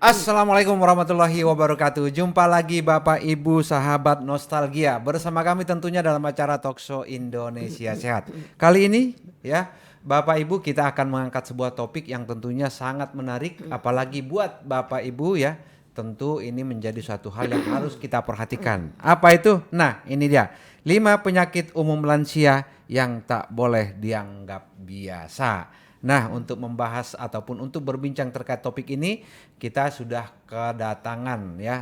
Assalamualaikum warahmatullahi wabarakatuh. Jumpa lagi Bapak Ibu sahabat nostalgia bersama kami tentunya dalam acara Talkshow Indonesia Sehat. Kali ini ya Bapak Ibu kita akan mengangkat sebuah topik yang tentunya sangat menarik apalagi buat Bapak Ibu ya. Tentu ini menjadi suatu hal yang harus kita perhatikan. Apa itu? Nah, ini dia. 5 penyakit umum lansia yang tak boleh dianggap biasa. Nah, untuk membahas ataupun untuk berbincang terkait topik ini, kita sudah kedatangan ya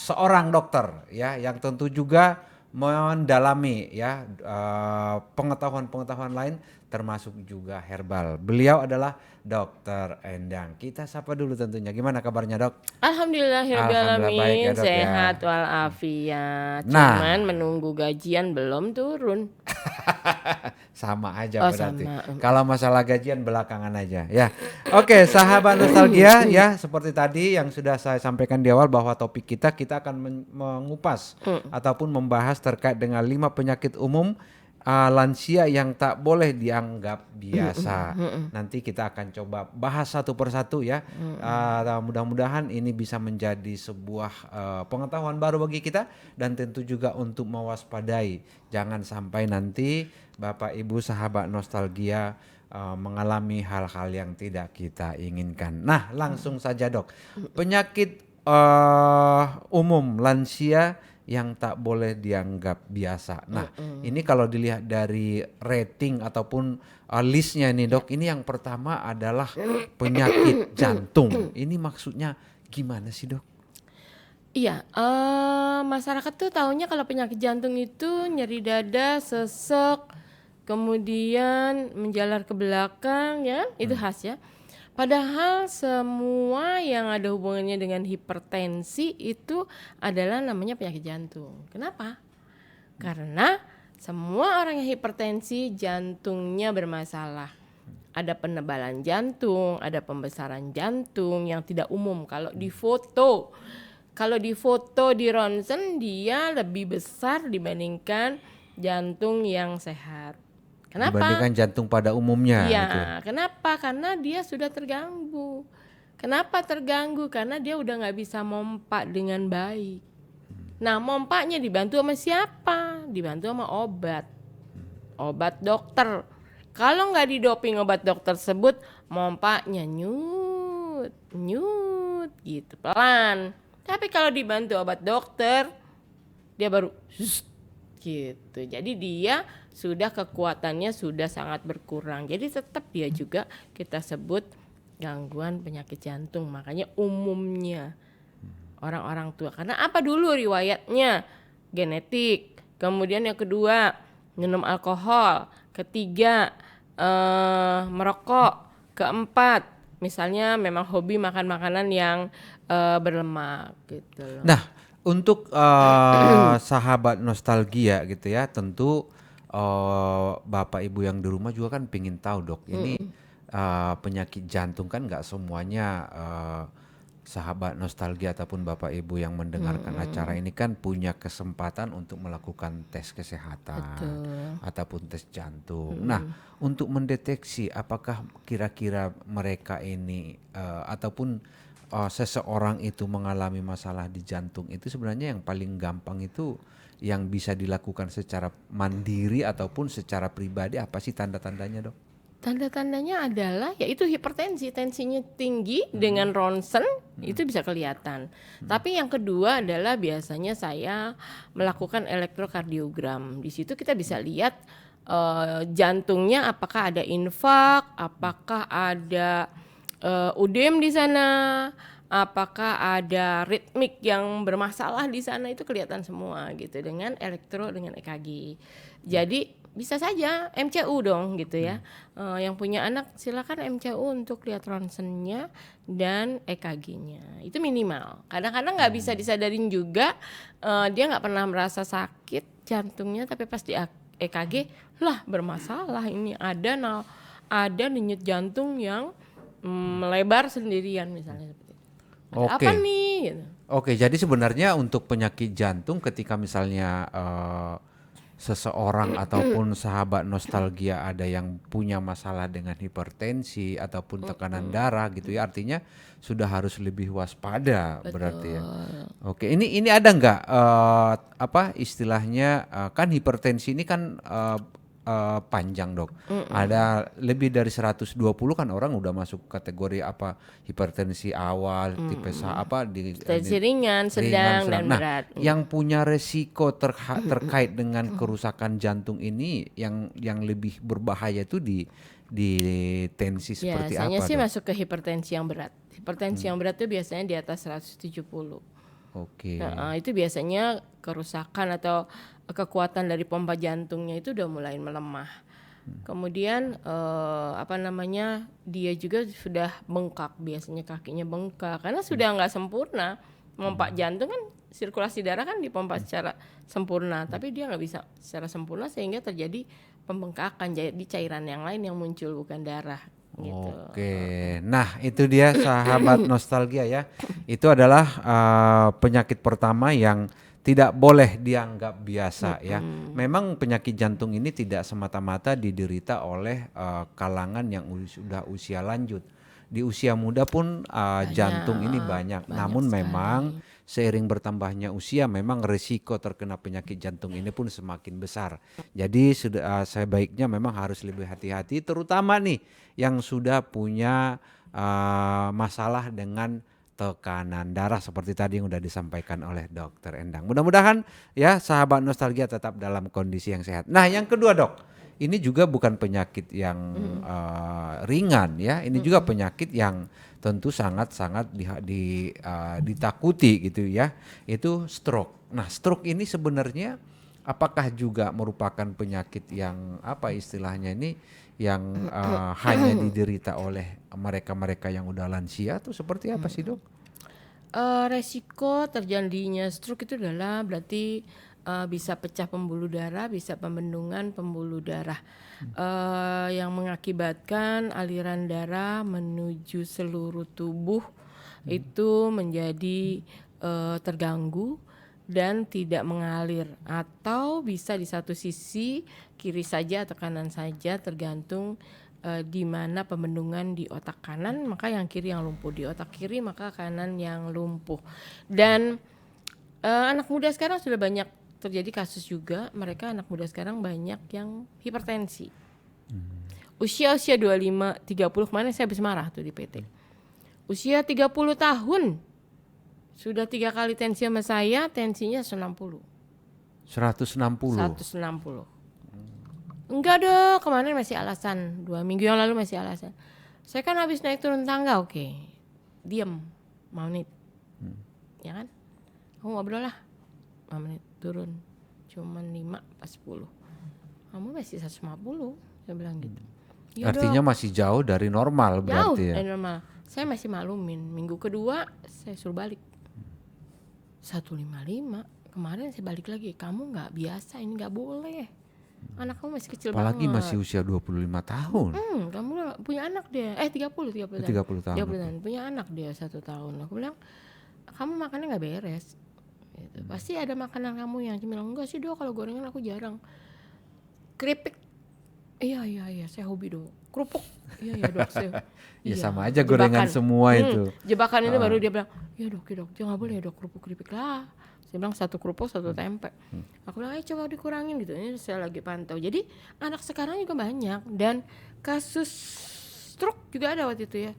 seorang dokter ya yang tentu juga mendalami ya pengetahuan-pengetahuan lain termasuk juga herbal. Beliau adalah Dokter Endang. Kita sapa dulu tentunya. Gimana kabarnya, Dok? Alhamdulillah baik ya, Alhamdulillahirobbilalamin, Dok ya. sehat walafiat. Cuman Nah, menunggu gajian belum turun. sama aja Oh berarti. sama. Kalau masalah gajian belakangan aja ya. Oke, sahabat nostalgia ya, seperti tadi yang sudah saya sampaikan di awal bahwa topik kita akan mengupas ataupun membahas terkait dengan 5 penyakit umum lansia yang tak boleh dianggap biasa. Nanti kita akan coba bahas satu persatu ya. Mudah-mudahan ini bisa menjadi sebuah pengetahuan baru bagi kita dan tentu juga untuk mewaspadai. Jangan sampai nanti Bapak Ibu sahabat nostalgia mengalami hal-hal yang tidak kita inginkan. Nah, langsung saja Dok. Penyakit umum lansia yang tak boleh dianggap biasa. Nah, ini kalau dilihat dari rating ataupun listnya nih Dok, ini yang pertama adalah penyakit jantung. Ini maksudnya gimana sih Dok? Iya, masyarakat tuh taunya kalau penyakit jantung itu nyeri dada, sesek, kemudian menjalar ke belakang, ya, itu khas ya. Padahal semua yang ada hubungannya dengan hipertensi itu adalah namanya penyakit jantung. Kenapa? Karena semua orang yang hipertensi jantungnya bermasalah. Ada penebalan jantung, ada pembesaran jantung yang tidak umum. Kalau di foto di ronsen dia lebih besar dibandingkan jantung yang sehat. Kenapa? Dibandingkan jantung pada umumnya Iya, gitu. kenapa? Karena dia sudah terganggu. Kenapa terganggu? Karena dia udah nggak bisa mompa dengan baik. Nah, mompanya dibantu sama siapa? Dibantu sama obat dokter. Kalau nggak didoping obat dokter tersebut, mompanya nyut gitu pelan. Tapi kalau dibantu obat dokter, dia baru gitu. Jadi dia sudah kekuatannya sudah sangat berkurang. Jadi tetap dia juga kita sebut gangguan penyakit jantung. Makanya umumnya orang-orang tua. Karena apa dulu riwayatnya? Genetik. Kemudian yang kedua, minum alkohol. Ketiga, merokok. Keempat, misalnya memang hobi makan makanan yang berlemak gitu loh. Nah, untuk sahabat nostalgia gitu ya, tentu Bapak Ibu yang di rumah juga kan pingin tahu Dok, ini penyakit jantung kan nggak semuanya sahabat nostalgia ataupun Bapak Ibu yang mendengarkan acara ini kan punya kesempatan untuk melakukan tes kesehatan ataupun tes jantung. Nah, untuk mendeteksi apakah kira-kira mereka ini ataupun seseorang itu mengalami masalah di jantung itu sebenarnya yang paling gampang itu yang bisa dilakukan secara mandiri ataupun secara pribadi apa sih tanda-tandanya Dok? Tanda-tandanya adalah yaitu hipertensi, tensinya tinggi dengan ronsen itu bisa kelihatan. Tapi yang kedua adalah biasanya saya melakukan elektrokardiogram. Di situ kita bisa lihat jantungnya apakah ada infak, apakah ada udem di sana, apakah ada ritmik yang bermasalah di sana, itu kelihatan semua gitu dengan dengan EKG. Jadi bisa saja MCU dong gitu ya. Yang punya anak silakan MCU untuk lihat ronsennya dan EKG-nya. Itu minimal. Kadang-kadang nggak bisa disadarin juga, dia nggak pernah merasa sakit jantungnya, tapi pas di EKG lah bermasalah, ini ada denyut jantung yang melebar sendirian misalnya seperti itu. Ada Oke. apa nih? Gitu. Oke, jadi sebenarnya untuk penyakit jantung ketika misalnya seseorang ataupun sahabat nostalgia ada yang punya masalah dengan hipertensi ataupun tekanan darah gitu ya, artinya sudah harus lebih waspada berarti ya. Oke, ini ada nggak apa istilahnya kan hipertensi ini kan panjang dok. Ada lebih dari 120 kan orang udah masuk kategori apa hipertensi awal, tipe apa Tensi ringan, sedang, dan Nah, berat. yang punya resiko terkait dengan kerusakan jantung ini yang lebih berbahaya itu di tensi seperti Biasanya apa sih dok? masuk ke hipertensi yang berat. Hipertensi yang berat itu biasanya di atas 170. Oke. Itu biasanya kerusakan atau kekuatan dari pompa jantungnya itu udah mulai melemah. Kemudian apa namanya, dia juga sudah bengkak, biasanya kakinya bengkak karena sudah nggak sempurna. Pompa jantung kan sirkulasi darah kan dipompa secara sempurna, tapi dia nggak bisa secara sempurna sehingga terjadi pembengkakan, jadi cairan yang lain yang muncul bukan darah. Gitu. Oke, nah itu dia sahabat nostalgia ya. Itu adalah penyakit pertama yang tidak boleh dianggap biasa ya. Memang penyakit jantung ini tidak semata-mata diderita oleh kalangan yang sudah usia lanjut. Di usia muda pun jantung ini banyak. Namun sekali. memang seiring bertambahnya usia memang risiko terkena penyakit jantung ini pun semakin besar. Jadi sudah sebaiknya memang harus lebih hati-hati terutama nih yang sudah punya masalah dengan tekanan darah seperti tadi yang sudah disampaikan oleh Dokter Endang. Mudah-mudahan ya sahabat nostalgia tetap dalam kondisi yang sehat. Nah, yang kedua dok, ini juga bukan penyakit yang ringan ya. Ini juga penyakit yang tentu sangat-sangat ditakuti gitu ya. Itu stroke. Nah, stroke ini sebenarnya apakah juga merupakan penyakit yang apa istilahnya ini yang hanya diderita oleh mereka-mereka yang udah lansia atau seperti apa sih dok? Resiko terjadinya stroke itu adalah berarti bisa pecah pembuluh darah, bisa pembendungan pembuluh darah yang mengakibatkan aliran darah menuju seluruh tubuh itu menjadi terganggu dan tidak mengalir, atau bisa di satu sisi kiri saja atau kanan saja tergantung di mana pembendungan di otak kanan, maka yang kiri yang lumpuh, di otak kiri maka kanan yang lumpuh. Dan anak muda sekarang sudah banyak terjadi kasus juga, mereka anak muda sekarang banyak yang hipertensi. Usia 25, 30, kemarin saya habis marah tuh di PT. Usia 30 tahun sudah 3 kali tensi sama saya, tensinya 160. 160. Enggak dong, kemarin masih alasan, 2 minggu yang lalu masih alasan. Saya kan habis naik turun tangga, oke. Diem, 5 menit. Ya kan? Aku ngobrol lah, 5 menit turun. Cuman 5 pas 10. Kamu masih 150, saya bilang gitu. Ya Artinya masih jauh dari normal jauh berarti ya. dari normal. Saya masih maklumin. Minggu kedua saya suruh balik 155. Kemarin saya balik lagi. Kamu nggak biasa, ini nggak boleh. Anak kamu masih kecil Apalagi banget. masih usia 25 tahun. Kamu punya anak dia. 30 30 tahun. 30 tahun. Punya anak dia 1 tahun. Aku bilang, kamu makannya nggak beres. Gitu. Pasti ada makanan kamu yang bilang, enggak sih dok, kalau gorengan aku jarang. Keripik. Iya, saya hobi dok. Kerupuk. Iya dok, saya. Ya sama aja gorengan semua itu. Jebakan itu baru dia bilang, ya dok, jangan boleh ya dok, kerupuk-keripik lah. Saya bilang 1 kerupuk 1 tempe. Aku bilang coba dikurangin gitu. Ini saya lagi pantau. Jadi anak sekarang juga banyak, dan kasus stroke juga ada waktu itu ya.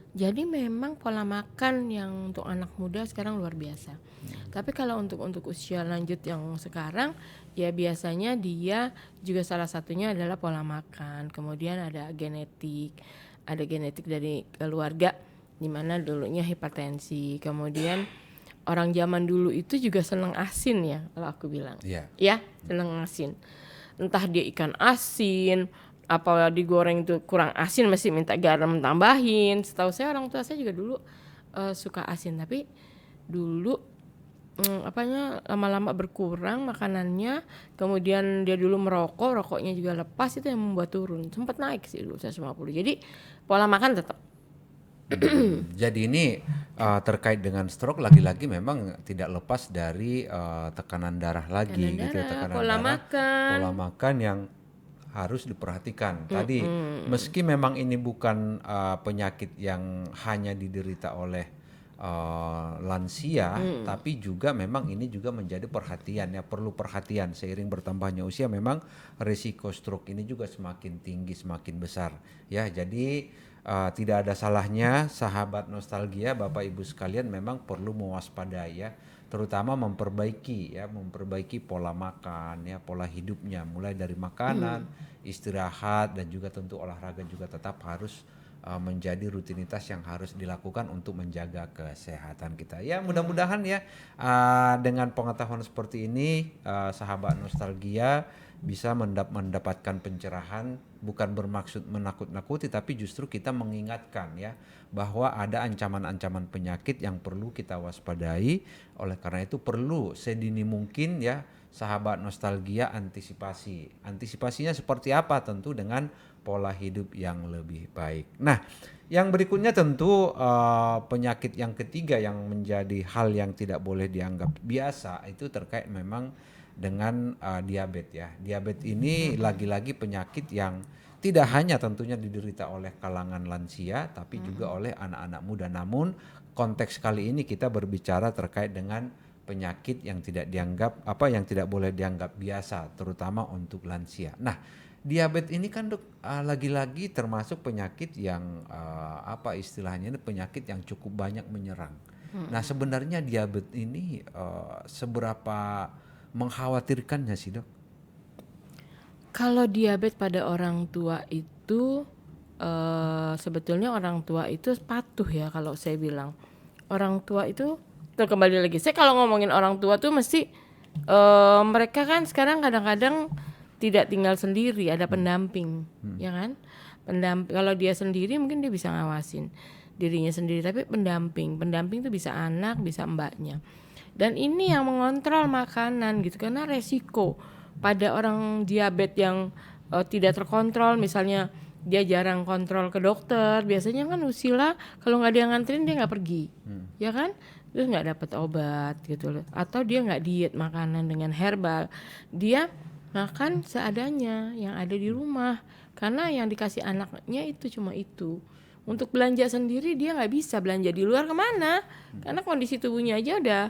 Jadi memang pola makan yang untuk anak muda sekarang luar biasa. Tapi kalau untuk usia lanjut yang sekarang ya biasanya dia juga salah satunya adalah pola makan. Kemudian ada genetik dari keluarga di mana dulunya hipertensi. Kemudian orang zaman dulu itu juga senang asin ya, kalau aku bilang. Ya, senang asin. Entah dia ikan asin, apa digoreng itu kurang asin masih minta garam tambahin. Setahu saya orang tua saya juga dulu suka asin, tapi dulu lama-lama berkurang makanannya. Kemudian dia dulu rokoknya juga lepas, itu yang membuat turun. Sempat naik sih dulu 150. Jadi pola makan tetap. Jadi ini terkait dengan stroke lagi-lagi memang tidak lepas dari tekanan darah lagi Tekanan gitu ya, darah, tekanan pola darah, makan. pola makan yang harus diperhatikan. Tadi meski memang ini bukan penyakit yang hanya diderita oleh lansia, tapi juga memang ini juga menjadi perhatian ya, perlu perhatian seiring bertambahnya usia. Memang risiko stroke ini juga semakin tinggi, semakin besar ya. Jadi tidak ada salahnya sahabat nostalgia Bapak Ibu sekalian memang perlu mewaspadai ya, terutama memperbaiki pola makan ya, pola hidupnya mulai dari makanan, istirahat dan juga tentu olahraga juga tetap harus menjadi rutinitas yang harus dilakukan untuk menjaga kesehatan kita. Ya mudah-mudahan ya dengan pengetahuan seperti ini sahabat nostalgia bisa mendapatkan pencerahan, bukan bermaksud menakut-nakuti tapi justru kita mengingatkan ya bahwa ada ancaman-ancaman penyakit yang perlu kita waspadai. Oleh karena itu perlu sedini mungkin ya sahabat nostalgia antisipasi. Antisipasinya seperti apa? Tentu dengan pola hidup yang lebih baik. Nah, yang berikutnya tentu penyakit yang ketiga yang menjadi hal yang tidak boleh dianggap biasa itu terkait memang dengan diabetes ya. Diabetes ini lagi-lagi penyakit yang tidak hanya tentunya diderita oleh kalangan lansia tapi juga oleh anak-anak muda. Namun konteks kali ini kita berbicara terkait dengan penyakit yang yang tidak boleh dianggap biasa terutama untuk lansia. Nah, diabetes ini kan Dok lagi-lagi termasuk penyakit yang istilahnya ini penyakit yang cukup banyak menyerang. Nah, sebenarnya diabetes ini seberapa mengkhawatirkannya sih Dok? Kalau diabetes pada orang tua itu sebetulnya orang tua itu patuh ya kalau saya bilang. Orang tua itu kembali lagi. Saya kalau ngomongin orang tua tuh mesti mereka kan sekarang kadang-kadang tidak tinggal sendiri, ada pendamping, ya kan? Pendamping kalau dia sendiri mungkin dia bisa ngawasin dirinya sendiri, tapi pendamping tuh bisa anak, bisa mbaknya. Dan ini yang mengontrol makanan gitu karena resiko pada orang diabetes yang tidak terkontrol, misalnya dia jarang kontrol ke dokter, biasanya kan usila kalau nggak dia nganterin dia nggak pergi, ya kan? Terus nggak dapat obat gitu loh, atau dia nggak diet makanan dengan herbal, dia makan seadanya yang ada di rumah karena yang dikasih anaknya itu cuma itu. Untuk belanja sendiri dia nggak bisa belanja di luar kemana karena kondisi tubuhnya aja udah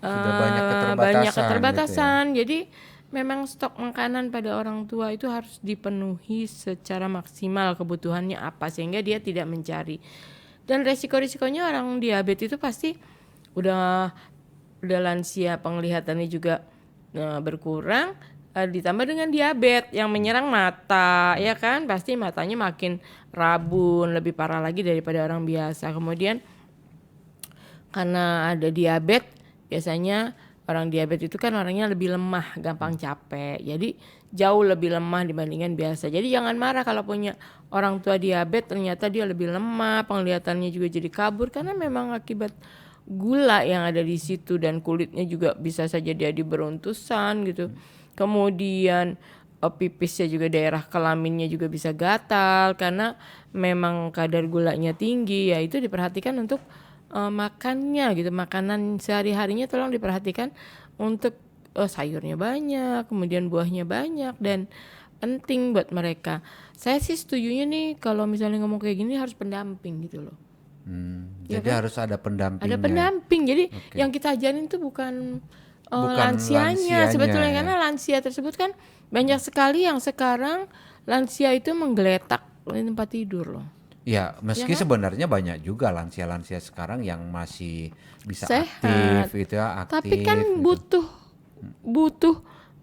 Sudah banyak banyak keterbatasan keterbatasan. Jadi memang stok makanan pada orang tua itu harus dipenuhi secara maksimal kebutuhannya apa sehingga dia tidak mencari. Dan resiko-risikonya orang diabetes itu pasti udah lansia, penglihatannya juga berkurang, ditambah dengan diabetes yang menyerang mata, ya kan? Pasti matanya makin rabun, lebih parah lagi daripada orang biasa. Kemudian karena ada diabetes, biasanya orang diabetes itu kan orangnya lebih lemah, gampang capek. Jadi jauh lebih lemah dibandingkan biasa. Jadi jangan marah kalau punya orang tua diabetes ternyata dia lebih lemah, penglihatannya juga jadi kabur karena memang akibat gula yang ada di situ dan kulitnya juga bisa saja jadi beruntusan gitu. Kemudian pipisnya juga daerah kelaminnya juga bisa gatal karena memang kadar gulanya tinggi. Ya itu diperhatikan untuk makannya gitu, makanan sehari-harinya tolong diperhatikan untuk sayurnya banyak, kemudian buahnya banyak dan penting buat mereka. Saya sih setujunya nih kalau misalnya ngomong kayak gini harus pendamping gitu loh. Ya Jadi kan? harus ada pendampingnya. Ada pendamping. Jadi yang kita ajarin tuh bukan lansianya sebetulnya ya. karena lansia tersebut kan banyak sekali yang sekarang lansia itu menggeletak di tempat tidur loh. Ya, meski sebenarnya banyak juga lansia-lansia sekarang yang masih bisa Sehat. aktif gitu ya, aktif. Tapi kan gitu.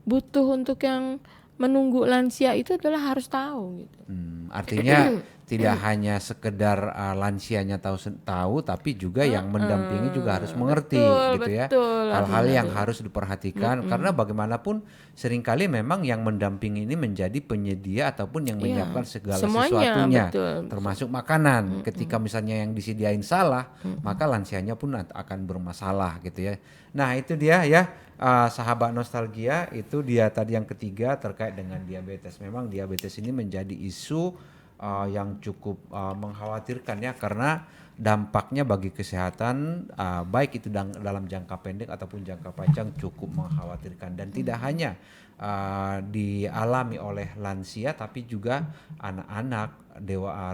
butuh untuk yang menunggu lansia itu adalah harus tahu gitu. Artinya tidak hanya sekedar lansianya tahu tapi juga yang mendampingi juga harus mengerti gitu ya. Hal-hal yang harus diperhatikan karena bagaimanapun seringkali memang yang mendampingi ini menjadi penyedia ataupun yang menyiapkan segala sesuatunya termasuk makanan. Ketika misalnya yang disediain salah, maka lansianya pun akan bermasalah gitu ya. Nah, itu dia ya sahabat nostalgia, itu dia tadi yang ketiga terkait dengan diabetes. Memang diabetes ini menjadi isu yang cukup mengkhawatirkan ya karena dampaknya bagi kesehatan baik itu dalam jangka pendek ataupun jangka panjang cukup mengkhawatirkan, dan tidak hanya dialami oleh lansia tapi juga anak-anak,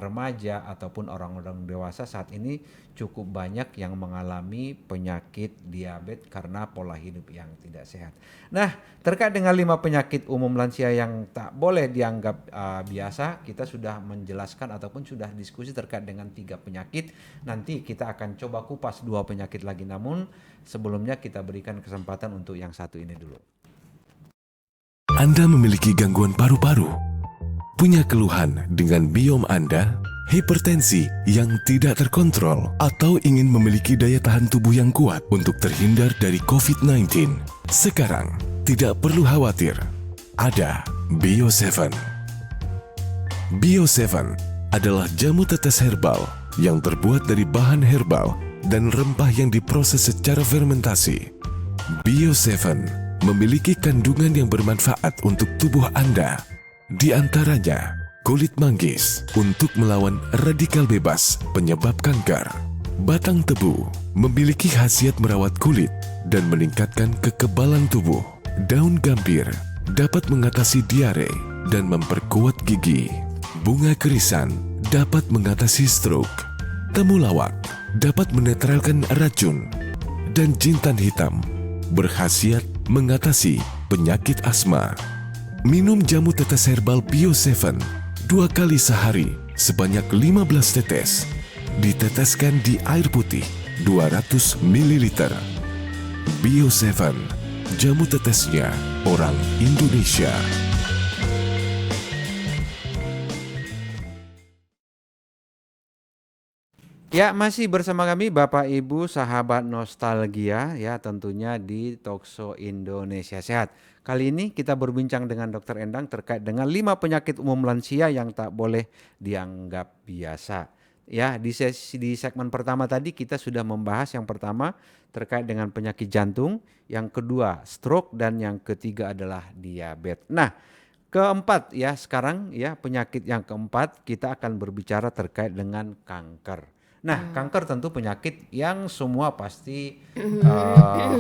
remaja ataupun orang-orang dewasa saat ini cukup banyak yang mengalami penyakit diabetes karena pola hidup yang tidak sehat. Nah, terkait dengan 5 penyakit umum lansia yang tak boleh dianggap biasa, kita sudah menjelaskan ataupun sudah diskusi terkait dengan 3 penyakit. Nanti kita akan coba kupas 2 penyakit lagi, namun sebelumnya kita berikan kesempatan untuk yang satu ini dulu. Anda memiliki gangguan paru-paru, punya keluhan dengan biom Anda, hipertensi yang tidak terkontrol, atau ingin memiliki daya tahan tubuh yang kuat untuk terhindar dari COVID-19. Sekarang, tidak perlu khawatir. Ada Bio7. Bio7 adalah jamu tetes herbal yang terbuat dari bahan herbal dan rempah yang diproses secara fermentasi. Bio7 memiliki kandungan yang bermanfaat untuk tubuh Anda. Di antaranya, kulit manggis untuk melawan radikal bebas penyebab kanker. Batang tebu memiliki khasiat merawat kulit dan meningkatkan kekebalan tubuh. Daun gambir dapat mengatasi diare dan memperkuat gigi. Bunga kerisan dapat mengatasi stroke. Temulawak dapat menetralkan racun. Dan jintan hitam berkhasiat mengatasi penyakit asma. Minum jamu tetes herbal Bio7 2 kali sehari sebanyak 15 tetes. Diteteskan di air putih 200 ml. Bio7, jamu tetesnya orang Indonesia. Ya, masih bersama kami Bapak Ibu sahabat nostalgia ya, tentunya di Talkshow Indonesia Sehat. Kali ini kita berbincang dengan Dr. Endang terkait dengan 5 penyakit umum lansia yang tak boleh dianggap biasa. Ya, di segmen pertama tadi kita sudah membahas yang pertama terkait dengan penyakit jantung, yang kedua stroke, dan yang ketiga adalah diabetes. Nah, keempat ya sekarang ya, penyakit yang keempat kita akan berbicara terkait dengan kanker. Nah, kanker tentu penyakit yang semua pasti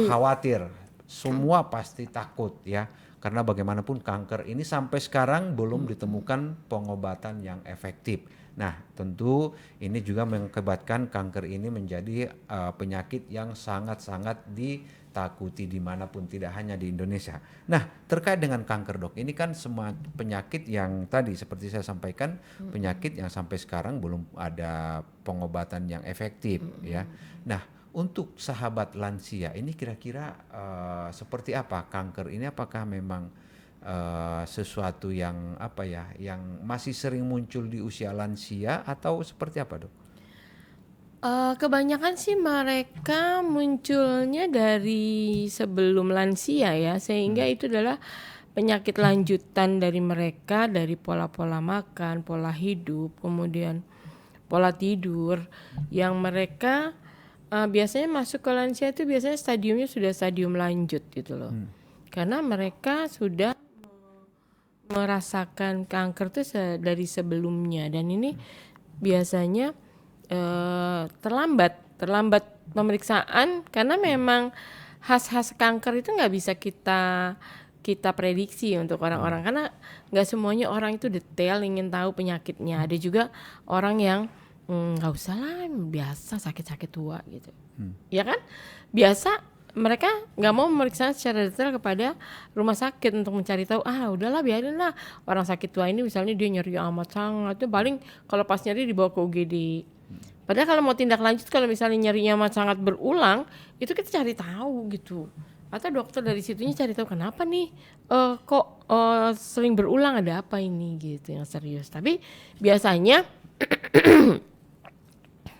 khawatir, semua pasti takut ya. Karena bagaimanapun kanker ini sampai sekarang belum ditemukan pengobatan yang efektif. Nah, tentu ini juga mengakibatkan kanker ini menjadi penyakit yang sangat-sangat ditakuti dimanapun, tidak hanya di Indonesia. Nah, terkait dengan kanker, Dok, ini kan semua penyakit yang tadi seperti saya sampaikan, penyakit yang sampai sekarang belum ada pengobatan yang efektif ya. Nah, untuk sahabat lansia ini kira-kira seperti apa kanker ini? Apakah memang sesuatu yang apa ya, yang masih sering muncul di usia lansia atau seperti apa, Dok? Kebanyakan sih mereka munculnya dari sebelum lansia ya, sehingga itu adalah penyakit lanjutan dari mereka, dari pola-pola makan, pola hidup, kemudian pola tidur yang mereka biasanya masuk ke lansia itu biasanya stadiumnya sudah stadium lanjut gitu loh. Karena mereka sudah merasakan kanker itu dari sebelumnya, dan ini biasanya terlambat pemeriksaan karena memang khas-khas kanker itu nggak bisa kita prediksi untuk orang-orang, karena nggak semuanya orang itu detail ingin tahu penyakitnya. Ada juga orang yang nggak usah lah, biasa sakit-sakit tua gitu, ya kan, biasa. Mereka nggak mau memeriksa secara detail kepada rumah sakit untuk mencari tahu, udahlah biarin lah orang sakit tua ini misalnya dia nyeri amat sangat, itu paling kalau pas nyeri dibawa ke UGD. Padahal kalau mau tindak lanjut, kalau misalnya nyerinya amat sangat berulang, itu kita cari tahu gitu. Atau dokter dari situnya cari tahu kenapa nih kok sering berulang, ada apa ini gitu yang serius. Tapi biasanya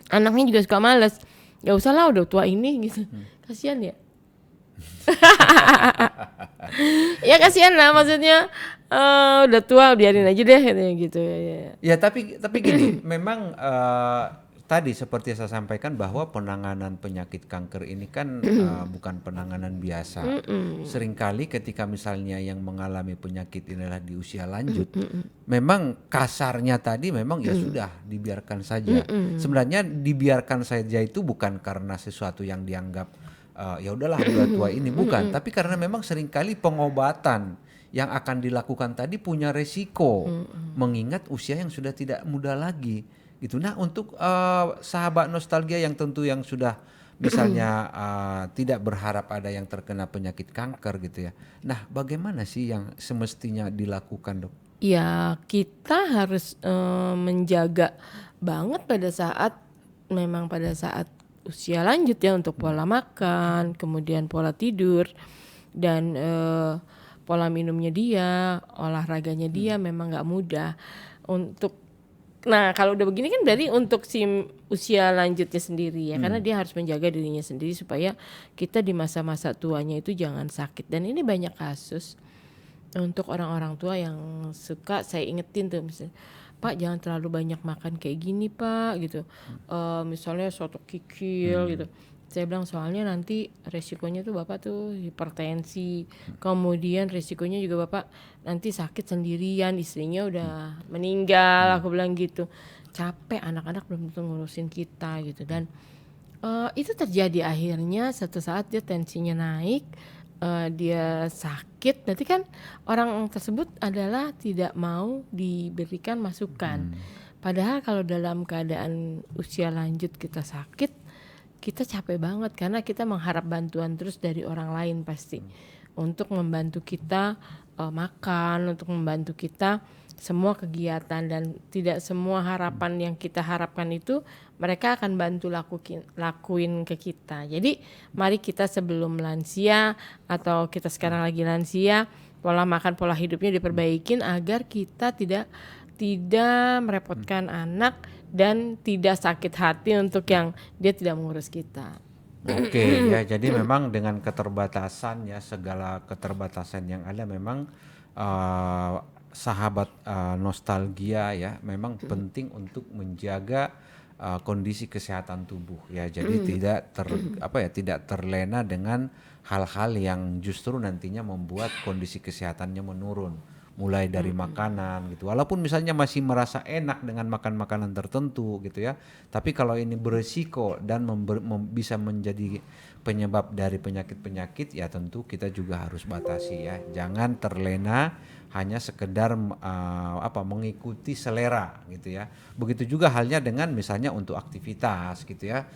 anaknya juga suka males, ya usahlah udah tua ini gitu, kasihan ya. Ya kasihan lah, maksudnya udah tua biarin aja deh gitu ya. Ya tapi gini, memang tadi seperti saya sampaikan bahwa penanganan penyakit kanker ini kan bukan penanganan biasa. Seringkali ketika misalnya yang mengalami penyakit inilah di usia lanjut, memang kasarnya tadi memang ya sudah dibiarkan saja. Sebenarnya dibiarkan saja itu bukan karena sesuatu yang dianggap ya udahlah udah tua ini, bukan, tapi karena memang seringkali pengobatan yang akan dilakukan tadi punya resiko, mengingat usia yang sudah tidak muda lagi. Gitu. Nah, untuk sahabat nostalgia yang tentu yang sudah misalnya tidak berharap ada yang terkena penyakit kanker gitu ya. Nah, bagaimana sih yang semestinya dilakukan, Dok? Ya, kita harus menjaga banget pada saat usia lanjut ya, untuk pola makan, kemudian pola tidur, dan pola minumnya dia, olahraganya dia memang nggak mudah untuk. Nah, kalau udah begini kan berarti untuk si usia lanjutnya sendiri ya, karena dia harus menjaga dirinya sendiri supaya kita di masa-masa tuanya itu jangan sakit. Dan ini banyak kasus untuk orang-orang tua yang suka saya ingetin tuh, misalnya, Pak jangan terlalu banyak makan kayak gini Pak gitu. Misalnya soto kikil gitu. Saya bilang soalnya nanti resikonya tuh Bapak tuh hipertensi, kemudian resikonya juga Bapak nanti sakit sendirian, istrinya udah meninggal, aku bilang gitu. Capek, anak-anak belum tentu ngurusin kita gitu. Dan itu terjadi akhirnya satu saat dia tensinya naik, dia sakit, berarti kan orang tersebut adalah tidak mau diberikan masukan. Padahal kalau dalam keadaan usia lanjut kita sakit, kita capek banget karena kita mengharap bantuan terus dari orang lain pasti untuk membantu kita makan, untuk membantu kita semua kegiatan, dan tidak semua harapan yang kita harapkan itu mereka akan bantu lakuin ke kita. Jadi mari kita sebelum lansia atau kita sekarang lagi lansia, pola makan, pola hidupnya diperbaikin agar kita tidak merepotkan anak dan tidak sakit hati untuk yang dia tidak mengurus kita. Oke, ya jadi memang dengan keterbatasan ya, segala keterbatasan yang ada memang sahabat nostalgia ya memang penting untuk menjaga kondisi kesehatan tubuh ya. Jadi tidak terlena dengan hal-hal yang justru nantinya membuat kondisi kesehatannya menurun. Mulai dari makanan gitu, walaupun misalnya masih merasa enak dengan makan makanan tertentu gitu ya, tapi kalau ini beresiko dan bisa menjadi penyebab dari penyakit-penyakit ya tentu kita juga harus batasi ya, jangan terlena hanya sekedar mengikuti selera gitu ya. Begitu juga halnya dengan misalnya untuk aktivitas gitu ya,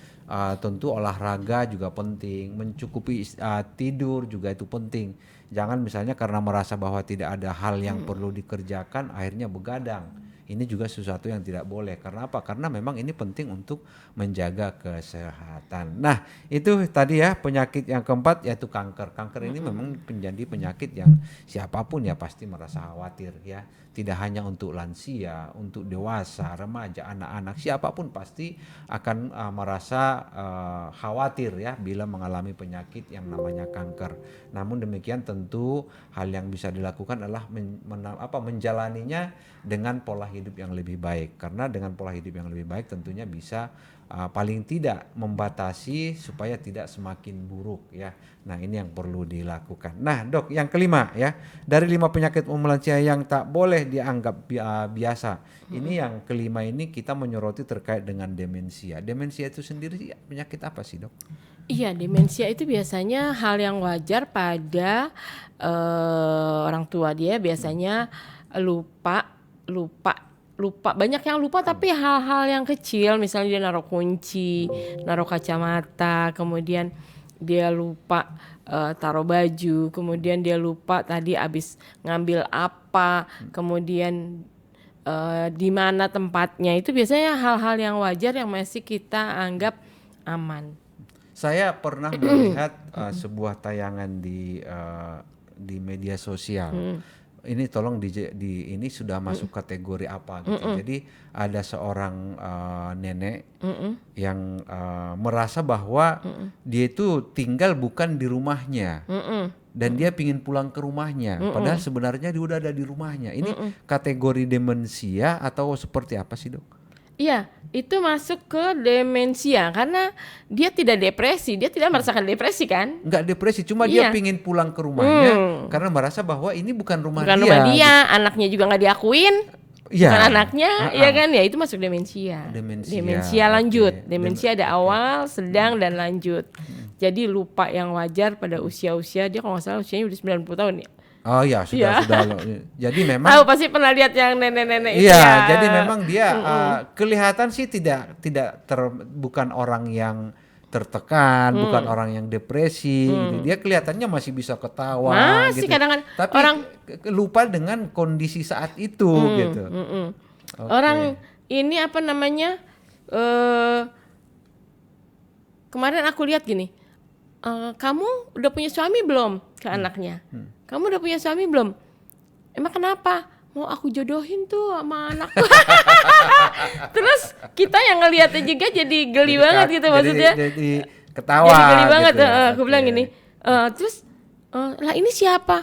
tentu olahraga juga penting, mencukupi tidur juga itu penting. Jangan misalnya karena merasa bahwa tidak ada hal yang perlu dikerjakan akhirnya begadang. Ini juga sesuatu yang tidak boleh. Karena apa? Karena memang ini penting untuk menjaga kesehatan. Nah, itu tadi ya penyakit yang keempat yaitu kanker. Kanker ini memang menjadi penyakit yang siapapun ya pasti merasa khawatir ya. Tidak hanya untuk lansia, untuk dewasa, remaja, anak-anak, siapapun pasti akan merasa khawatir ya bila mengalami penyakit yang namanya kanker. Namun demikian tentu hal yang bisa dilakukan adalah menjalaninya dengan pola hidup yang lebih baik. Karena dengan pola hidup yang lebih baik tentunya bisa paling tidak membatasi supaya tidak semakin buruk ya. Nah, ini yang perlu dilakukan. Nah, Dok, yang kelima ya, dari 5 penyakit umum lansia yang tak boleh dianggap biasa. Ini yang kelima ini kita menyoroti terkait dengan demensia. Demensia itu sendiri penyakit apa sih, Dok? Iya, demensia itu biasanya hal yang wajar pada orang tua. Dia biasanya lupa, banyak yang lupa, tapi hal-hal yang kecil, misalnya dia naruh kunci, naruh kacamata, kemudian dia lupa taruh baju, kemudian dia lupa tadi abis ngambil apa, kemudian di mana tempatnya. Itu biasanya hal-hal yang wajar yang masih kita anggap aman. Saya pernah melihat sebuah tayangan di media sosial. Ini tolong ini sudah masuk kategori apa gitu. Jadi ada seorang nenek yang merasa bahwa dia itu tinggal bukan di rumahnya. Dan dia pingin pulang ke rumahnya. Padahal sebenarnya dia udah ada di rumahnya. Ini kategori demensia atau seperti apa sih, Dok? Iya, itu masuk ke demensia karena dia tidak depresi, dia tidak merasakan depresi kan? Nggak depresi, cuma dia Iya. pingin pulang ke rumahnya karena merasa bahwa ini bukan rumah Bukan dia. rumah dia, anaknya juga nggak diakuin, Iya. bukan anaknya, ya kan? Ya itu masuk demensia. Demensia, Lanjut. oke. Demensia ada awal, sedang dan lanjut. Jadi lupa yang wajar pada usia-usia dia kalau nggak salah usianya udah 90 tahun ya. Oh ya, Iya. sudah loh. Jadi memang Tahu pasti pernah lihat yang nenek-nenek itu iya, ya. jadi memang dia kelihatan sih tidak bukan orang yang tertekan, bukan orang yang depresi. Dia kelihatannya masih bisa ketawa Masih gitu. kadang-kadang Tapi orang- lupa dengan kondisi saat itu gitu. Oke. Orang ini apa namanya? Kemarin aku lihat gini. Kamu udah punya suami belum ke anaknya? Kamu udah punya suami belum? Emang kenapa? Mau aku jodohin tuh sama anakku. Terus kita yang ngeliatnya juga jadi geli banget gitu maksudnya. Jadi ketawa. Jadi geli banget. gitu ya. Aku bilang Oke. gini. Terus lah ini siapa?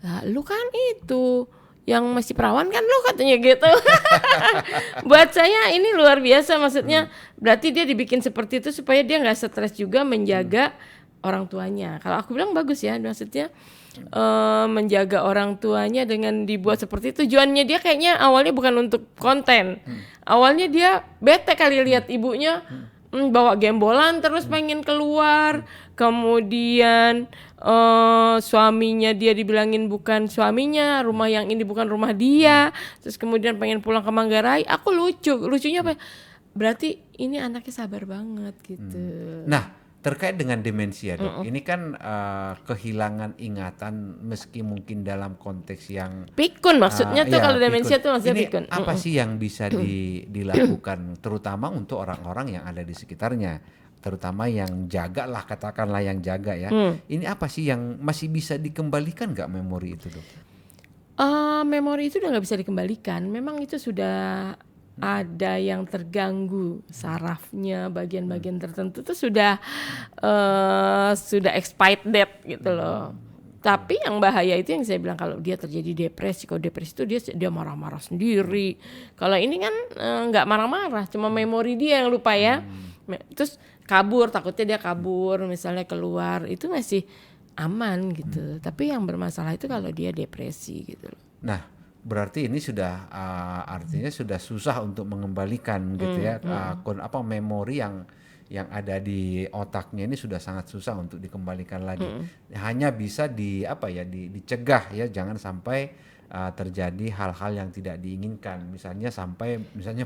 Lah lu kan itu yang masih perawan kan lu katanya gitu. Buat saya ini luar biasa maksudnya. Berarti dia dibikin seperti itu supaya dia nggak stres juga menjaga orang tuanya. Kalau aku bilang bagus ya maksudnya. Menjaga orang tuanya dengan dibuat seperti itu. Tujuannya dia kayaknya awalnya bukan untuk konten. Awalnya dia bete kali lihat ibunya bawa gembolan terus pengen keluar. Kemudian suaminya dia dibilangin bukan suaminya, rumah yang ini bukan rumah dia. Terus kemudian pengen pulang ke Manggarai. Aku lucunya apa? Berarti ini anaknya sabar banget gitu. Nah, terkait dengan demensia, Dok. Ini kan kehilangan ingatan meski mungkin dalam konteks yang Pikun maksudnya tuh ya, kalau demensia pikun. tuh maksudnya Ini pikun. apa sih yang bisa dilakukan terutama untuk orang-orang yang ada di sekitarnya, terutama yang jaga lah, katakanlah yang jaga ya. Ini apa sih yang masih bisa dikembalikan nggak memori itu, Dok? Memori itu udah nggak bisa dikembalikan. Memang itu sudah ada yang terganggu sarafnya, bagian-bagian tertentu tuh sudah expired date gitu loh. Tapi yang bahaya itu yang saya bilang kalau dia terjadi depresi. Kalau depresi itu dia marah-marah sendiri. Kalau ini kan nggak marah-marah, cuma memori dia yang lupa ya. Terus kabur, takutnya dia kabur, misalnya keluar itu masih aman gitu. Tapi yang bermasalah itu kalau dia depresi gitu loh. Nah, berarti ini sudah artinya sudah susah untuk mengembalikan gitu ya memori yang ada di otaknya ini sudah sangat susah untuk dikembalikan lagi. Hanya bisa dicegah ya, jangan sampai terjadi hal-hal yang tidak diinginkan. Misalnya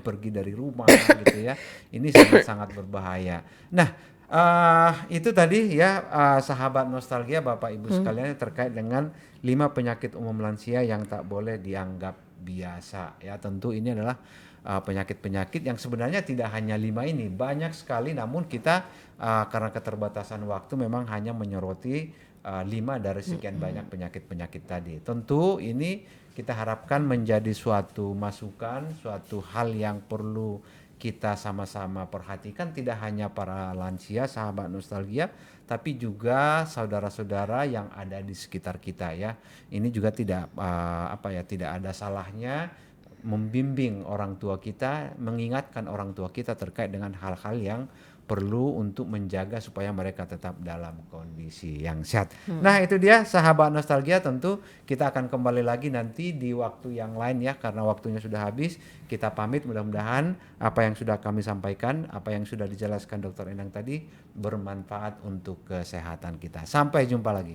pergi dari rumah gitu ya. Ini sangat-sangat berbahaya. Nah, itu tadi ya sahabat nostalgia Bapak Ibu sekalian terkait dengan 5 penyakit umum lansia yang tak boleh dianggap biasa ya. Tentu ini adalah penyakit-penyakit yang sebenarnya tidak hanya 5 ini, banyak sekali, namun kita karena keterbatasan waktu memang hanya menyoroti 5 dari sekian banyak penyakit-penyakit tadi. Tentu ini kita harapkan menjadi suatu masukan, suatu hal yang perlu kita sama-sama perhatikan, tidak hanya para lansia sahabat nostalgia, tapi juga saudara-saudara yang ada di sekitar kita ya. Ini juga tidak ada salahnya membimbing orang tua kita, mengingatkan orang tua kita terkait dengan hal-hal yang perlu untuk menjaga supaya mereka tetap dalam kondisi yang sehat. Nah, itu dia sahabat nostalgia, tentu kita akan kembali lagi nanti di waktu yang lain ya, karena waktunya sudah habis. Kita pamit, mudah-mudahan apa yang sudah kami sampaikan, apa yang sudah dijelaskan Dr. Endang tadi bermanfaat untuk kesehatan kita. Sampai jumpa lagi.